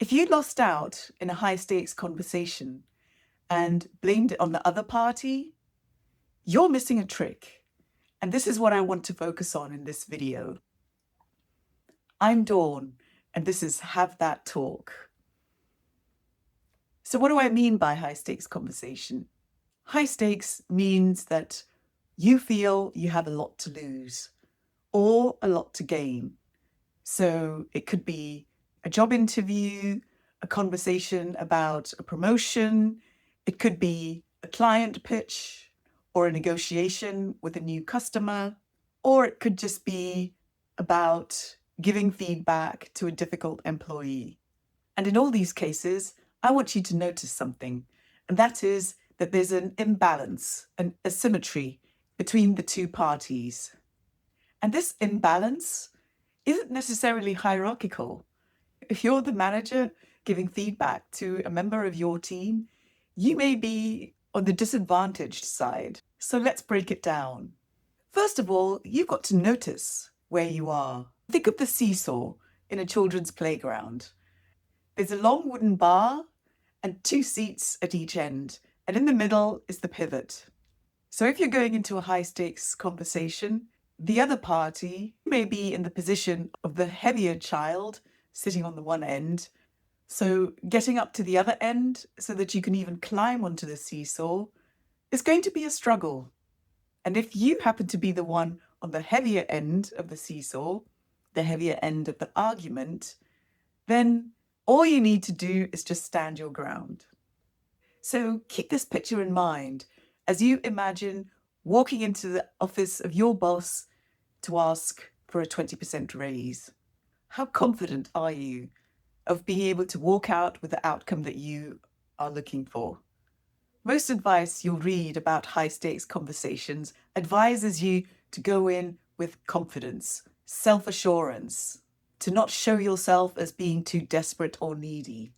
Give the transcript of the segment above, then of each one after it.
If you lost out in a high-stakes conversation and blamed it on the other party, you're missing a trick. And this is what I want to focus on in this video. I'm Dawn, and this is Have That Talk. So what do I mean by high-stakes conversation? High stakes means that you feel you have a lot to lose or a lot to gain. So it could be a job interview, a conversation about a promotion. It could be a client pitch or a negotiation with a new customer, or it could just be about giving feedback to a difficult employee. And in all these cases, I want you to notice something, and that is that there's an imbalance, an asymmetry between the two parties. And this imbalance isn't necessarily hierarchical. If you're the manager giving feedback to a member of your team, you may be on the disadvantaged side. So let's break it down. First of all, you've got to notice where you are. Think of the seesaw in a children's playground. There's a long wooden bar and 2 seats at each end, and in the middle is the pivot. So if you're going into a high-stakes conversation, the other party may be in the position of the heavier child sitting on the one end. So getting up to the other end so that you can even climb onto the seesaw is going to be a struggle. And if you happen to be the one on the heavier end of the seesaw, the heavier end of the argument, then all you need to do is just stand your ground. So keep this picture in mind as you imagine walking into the office of your boss to ask for a 20% raise. How confident are you of being able to walk out with the outcome that you are looking for? Most advice you'll read about high-stakes conversations advises you to go in with confidence, self-assurance, to not show yourself as being too desperate or needy.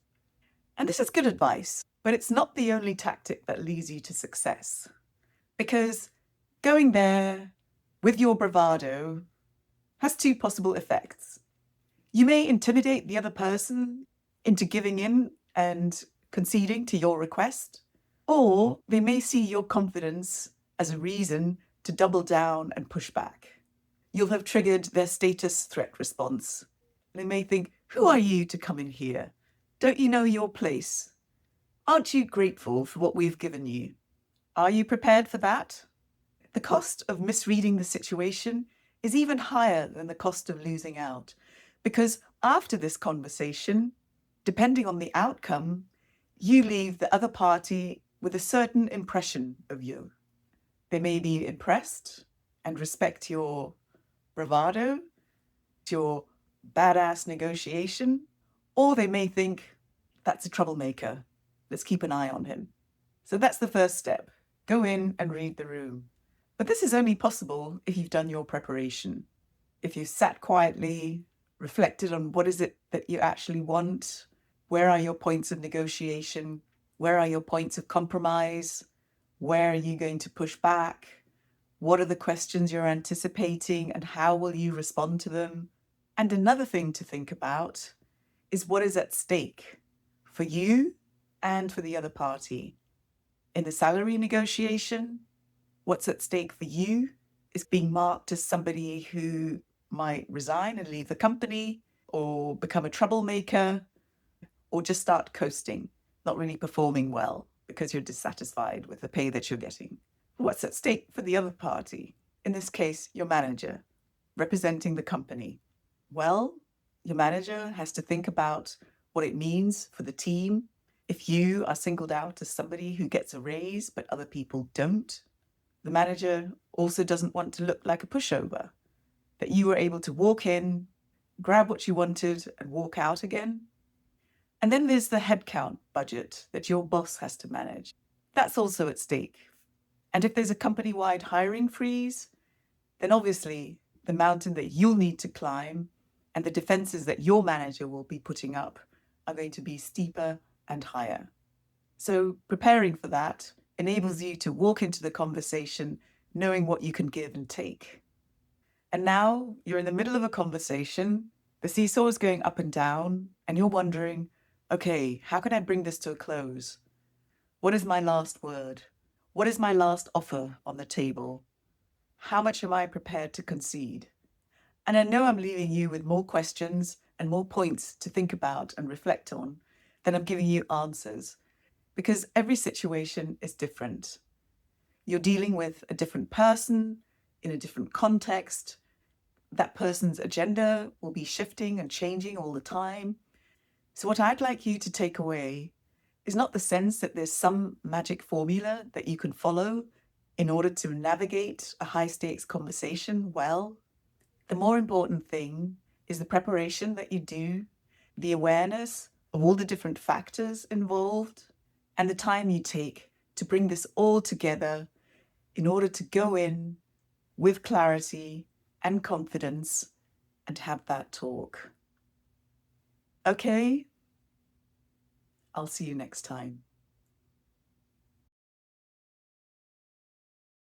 And this is good advice, but it's not the only tactic that leads you to success. Because going there with your bravado has 2 possible effects. You may intimidate the other person into giving in and conceding to your request, or they may see your confidence as a reason to double down and push back. You'll have triggered their status threat response. They may think, who are you to come in here? Don't you know your place? Aren't you grateful for what we've given you? Are you prepared for that? The cost of misreading the situation is even higher than the cost of losing out, because after this conversation, depending on the outcome, you leave the other party with a certain impression of you. They may be impressed and respect your bravado, your badass negotiation, or they may think, that's a troublemaker. Let's keep an eye on him. So that's the first step. Go in and read the room. But this is only possible if you've done your preparation. If you've sat quietly, reflected on what is it that you actually want, where are your points of negotiation, where are your points of compromise, where are you going to push back, what are the questions you're anticipating and how will you respond to them? And another thing to think about is what is at stake for you and for the other party. In the salary negotiation, what's at stake for you is being marked as somebody who might resign and leave the company, or become a troublemaker, or just start coasting, not really performing well because you're dissatisfied with the pay that you're getting. What's at stake for the other party? In this case, your manager, representing the company. Well, your manager has to think about what it means for the team if you are singled out as somebody who gets a raise but other people don't. The manager also doesn't want to look like a pushover, that you were able to walk in, grab what you wanted and walk out again. And then there's the headcount budget that your boss has to manage. That's also at stake. And if there's a company-wide hiring freeze, then obviously the mountain that you'll need to climb and the defenses that your manager will be putting up are going to be steeper and higher. So preparing for that enables you to walk into the conversation knowing what you can give and take. And now you're in the middle of a conversation, the seesaw is going up and down, and you're wondering, Okay, how can I bring this to a close? What is my last word? What is my last offer on the table? How much am I prepared to concede? And I know I'm leaving you with more questions and more points to think about and reflect on than I'm giving you answers, because every situation is different. You're dealing with a different person in a different context. That person's agenda will be shifting and changing all the time. So, what I'd like you to take away is not the sense that there's some magic formula that you can follow in order to navigate a high stakes conversation well. The more important thing is the preparation that you do, the awareness of all the different factors involved, and the time you take to bring this all together in order to go in with clarity and confidence and have that talk. Okay, I'll see you next time.